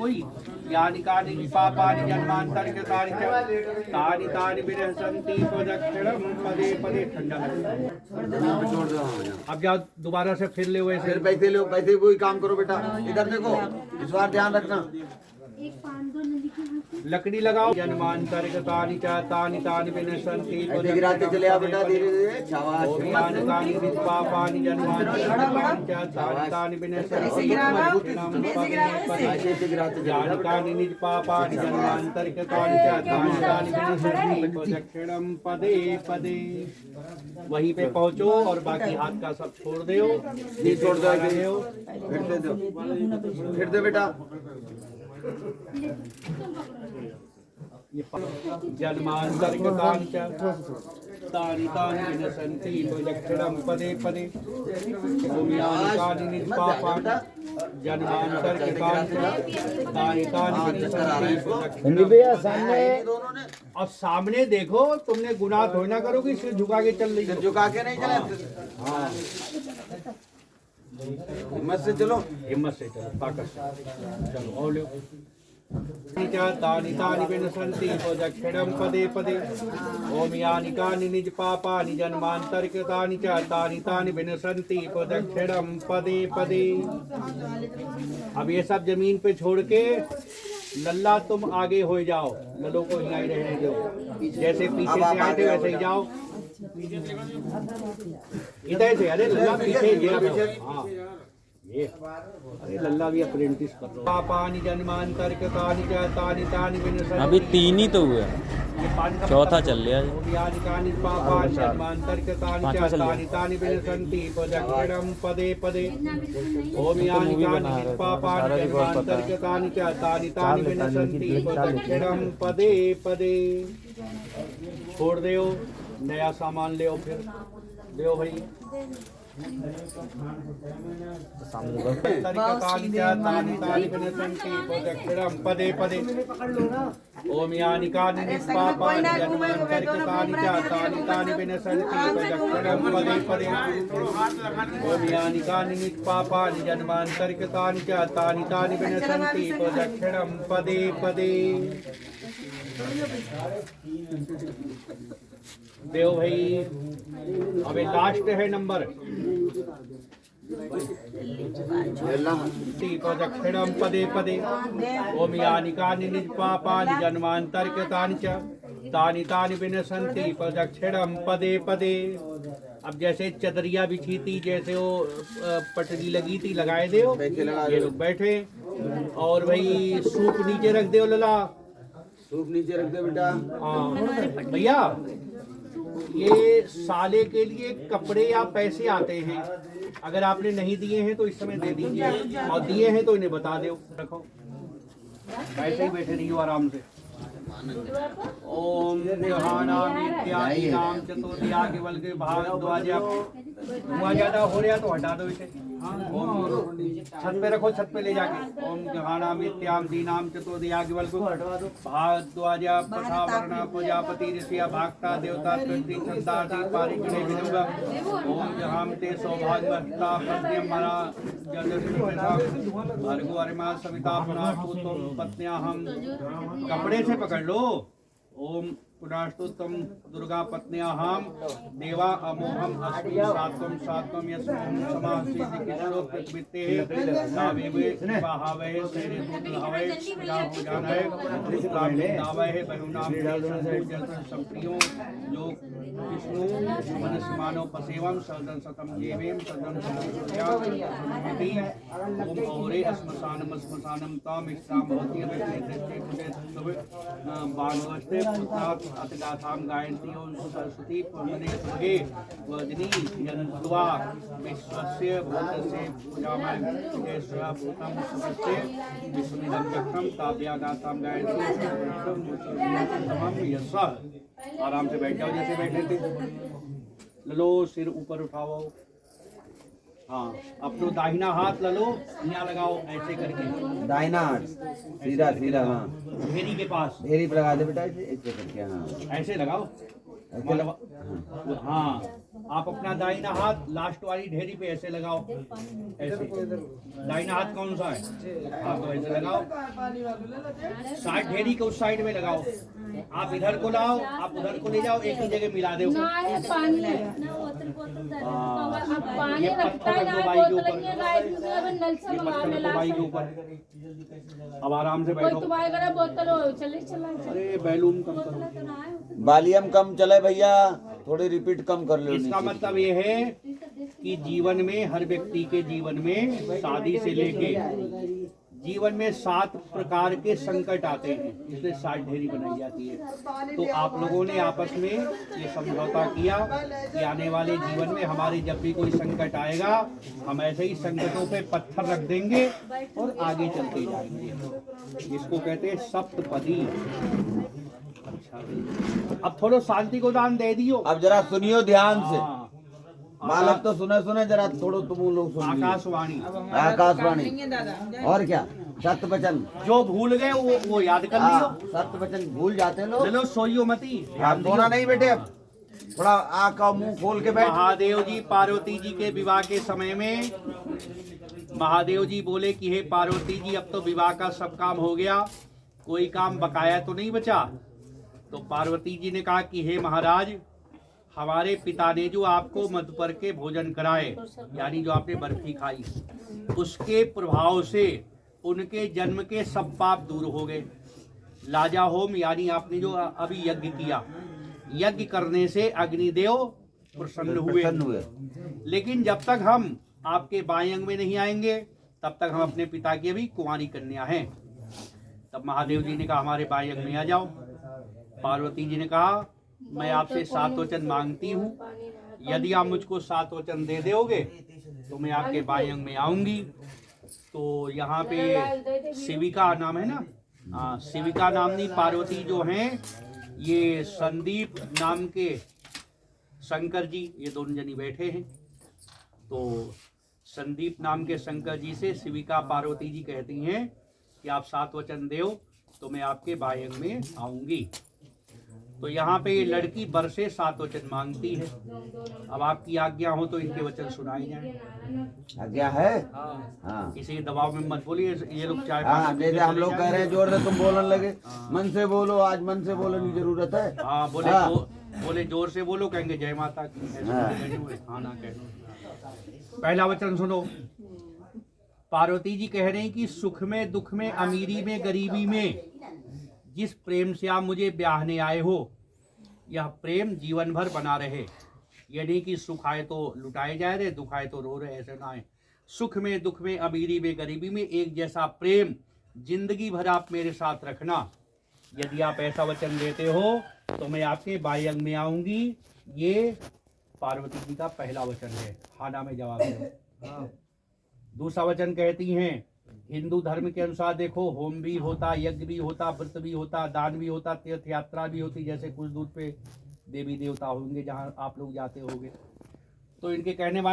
कोई यानि कानि पापानि जन्मांतरितानि च तानि तानि विनश्यन्ति दक्षिणं पदे पदे। ठंडा अब जाओ दोबारा से फिर ले वैसे पैसे लो, पैसे वही काम करो बेटा। इधर देखो, इस बार ध्यान रखना। लकड़ी लगाओ। जन्मांतरितानि च तानि तानि विनश्यन्ति ऐसे गिराते चले आओ बेटा, धीरे धीरे। शाबाश। यानि कानि पापानि जन्मांतरितानि च तानि तानि विनश्यन्ति ऐसे गिराते चले यानि कानि निज पापानि जन्मांतरितानि च तानि तानि विनश्यन्ति दक्षिणं पदे पदे। वहीं पे पहुंचो और बाकी हाथ का सब छोड़ दो। ये छोड़ दो, फिर दो, फिर दो बेटा। जन्मांतरितानि च तानि तानि विनश्यन्ति दक्षिणं पदे पदे। यानि कानि निज पापानि जन्मांतरितानि च तानि तानि विनश्यन्ति। और सामने देखो, तुमने गुनाह थोड़ी ना करोगे, सिर झुका के चल रही हो। झुका के नहीं चले। हाँ, हिम्मत से चलो, हिम्मत से चलो, ताकत से चलो। और लो तानि तानि विनश्यन्ति दक्षिणं पदे पदे। ओम यानि कानि निज पापानि जन्मांतरितानि च तानि तानि विनश्यन्ति दक्षिणं पदे पदे। अब ये सब जमीन पे छोड़ के लल्ला तुम आगे हो जाओ। लल्लो को यहीं रहने दो, जैसे पीछे से आए थे वैसे ही जाओ। इधर से, अरे लल्ला पीछे। हाँ ये, अरे लल्ला भी अप्रेंटिस कर लो। पापानि जन्मांतरितानि च तानि तानि विनश्यन्ति। अभी 3 ही तो हुआ, चौथा चल रहा है। यानि कानि पापानि जन्मांतरितानि च तानि तानि विनश्यन्ति दक्षिणं पदे पदे। ओम यानि कानि पापानि जन्मांतरितानि च तानि तानि विनश्यन्ति दक्षिणं पदे पदे। छोड़ दो, नया सामान ले फिर दो भाई। पदे पदे। ओम यानि कानि निज पापानि जन्मांतरितानि च तानि तानि विनश्यन्ति दक्षिणं पदे पदे। ओम यानि कानि निज पापानि जन्मांतरितानि च तानि तानि विनश्यन्ति दक्षिणं पदे पदे। देव भाई, अबे लास्ट है नंबर। दक्षिणं पदे पदे। ओम यानि कानि निज पापानि जन्मांतरितानि च तानि तानि विनश्यन्ति दक्षिणं पदे पदे। अब जैसे चदरिया बिछी थी, जैसे वो पटरी लगी थी, लगाए दे ये लोग बैठे। और भाई सूप नीचे रख दो लला, सूप नीचे रख दे बेटा। हाँ भैया, ये साले के लिए कपड़े या पैसे आते हैं। अगर आपने नहीं दिए हैं तो इस समय दे दीजिए, और दिए हैं तो इन्हें बता दो। रखो, ऐसे ही बैठे रहिए आराम से। ओम देहानामित्यादि नाम चतुर्दिया केवल के भारद्वाज। धुआं ज्यादा हो रहा तो हटा दो इसे। ओम छत पे रखो, छत पे ले जाके। ओम देहानामित्याम दीनाम चतुर्दिया केवल को भारद्वाज पथावर्ण प्रजापति ऋषिया भागता देवता कृति संताति पारिगणे विदुगा। ओम जहां ते सौभाग्यवत्ता पद्यम मरा भर्गो अरिमा सविता पुनः पत्निया। हम कपड़े से पकड़ लो। ओम पुनस्तुतम दुर्गा पत्न्याहम देवा अमोहम अस्मि सात्वं सात्वं यस्मोहम समासिद्धि किशोर प्रतिवित्ते नावेवे स्वाहावे सेरे दुर्लभवे विदाहो जानाय नावे बहुनाम जन संप्रियो जो विष्णु मनस मानव पसेवम सदन सतम देवेम सदन समुद्याति। ओम औरे अस्मसानम अस्मसानम ताम इष्टाम भवति अभिप्रेते पुटे बाणवस्ते पुत्रात् अतगाथाम गायन्ति। ओम सरस्वती पूर्णे सुगे वजनी यन्त्वा विश्वस्य भूतस्य पूजामय देशया भूतम सुवस्य विष्णुदं चक्रम काव्यागाथाम गायन्ति। तमाम यस्सा। आराम से बैठ जाओ जैसे बैठे थे। ललो, सिर ऊपर उठाओ। हाँ, अपना दाहिना हाथ ललो, यहाँ लगाओ ऐसे करके। दाहिना हाथ सीधा सीधा। हाँ, घेरी के पास घेरी पर लगा दे बेटा, ऐसे करके। हाँ, ऐसे लगाओ। हाँ, आप अपना दाहिना हाथ लास्ट वाली ढेरी पे ऐसे लगाओ, ऐसे। दाहिना हाथ कौन सा है? हाँ, तो ऐसे लगाओ। साइड ढेरी के उस साइड में लगाओ। आप इधर को लाओ, आप उधर को ले जाओ, एक ही जगह मिला दो। पानी रखता है ना, बोतल नल से बाई के ऊपर। अब आराम से बैठो। बोतल चले चला। अरे बैलून कम करो। वॉल्यूम कम चले भैया, थोड़ी रिपीट कम कर लो। इसका मतलब ये है कि जीवन में, हर व्यक्ति के जीवन में, शादी से लेके जीवन में 7 प्रकार के संकट आते हैं, इसलिए 7 ढेरी बनाई जाती है। तो आप लोगों ने आपस में ये समझौता किया कि आने वाले जीवन में हमारे जब भी कोई संकट आएगा, हम ऐसे ही संकटों पे पत्थर रख देंगे और आगे चलते जाएंगे। इसको कहते हैं सप्तपदी। अच्छा, अब थोड़ा शांति को दान दे दियो। अब जरा सुनियो ध्यान से। हाँ। मालक तो सुने जरा, थोड़ो तुम लोग सुन लियो। आकाशवाणी। आकाशवाणी। और क्या? सत्य वचन। जो भूल गए वो याद कर लियो। सत्य वचन भूल जाते लोग। चलो सोइयो मती। हम सोना नहीं बेटे, अब थोड़ा आँख का मुंह खोल के बैठ। महादेव जी पार्वती जी के विवाह के समय में महादेव जी बोले कि हे पार्वती जी, अब तो विवाह का सब काम हो गया, कोई काम बकाया तो नहीं बचा। तो पार्वती जी ने कहा कि हे महाराज, हमारे पिता ने जो आपको मधुपर के भोजन कराए, यानी जो आपने बर्फी खाई, उसके प्रभाव से उनके जन्म के सब पाप दूर हो गए। लाजा होम, यानी आपने जो अभी यज्ञ किया, यज्ञ करने से अग्निदेव प्रसन्न हुए। लेकिन जब तक हम आपके बाएं अंग में नहीं आएंगे, तब तक हम अपने पिता की अभी कुंवारी कन्या हैं। तब महादेव जी ने कहा हमारे बाएं अंग में आ जाओ। पार्वती जी ने कहा मैं आपसे 7 वचन मांगती हूँ, यदि आप मुझको 7 वचन दे दोगे तो मैं आपके बाएं अंग में आऊंगी। तो यहाँ पे शिविका नाम है ना, हाँ, शिविका नामनी पार्वती जो हैं, ये संदीप नाम के शंकर जी, ये दोनों जनी बैठे हैं। तो संदीप नाम के शंकर जी से शिविका पार्वती जी कहती हैं कि आप 7 वचन दो तो मैं आपके बाएं अंग में आऊंगी। तो यहाँ पे ये लड़की बर से 7 वचन मांगती है। अब आपकी आज्ञा हो तो इनके वचन सुनाए जाए। आज्ञा है? हाँ। किसी के दबाव में मत बोलिए, ये लोग चाय हाँ, जैसे हम लोग कह रहे हैं जोर से तुम बोलने लगे। मन से बोलो, आज मन से बोलने की जरूरत है। हाँ, बोले जोर से बोलो, कहेंगे जय माता की। खाना कह। पहला वचन सुनो। पार्वती जी कह रहे हैं कि सुख में, दुख में, अमीरी में, गरीबी में जिस प्रेम से आप मुझे ब्याहने आए हो, यह प्रेम जीवन भर बना रहे। ये नहीं कि सुख आए तो लुटाए जा रहे, दुख आए तो रो रहे, ऐसे ना आए। सुख में, दुख में, अमीरी में, गरीबी में एक जैसा प्रेम जिंदगी भर आप मेरे साथ रखना। यदि आप ऐसा वचन देते हो तो मैं आपके बाएं अंग में आऊंगी। ये पार्वती जी का पहला वचन है। हाना में जवाब दो। दूसरा वचन कहती हैं, हिंदू धर्म के अनुसार देखो, होम भी होता, यज्ञ भी होता, व्रत भी होता, दान भी होता, तीर्थ यात्रा भी होती। जैसे कुछ दूर पे देवी देवता होंगे जहाँ आप लोग जाते होंगे। तो इनके कहने वाले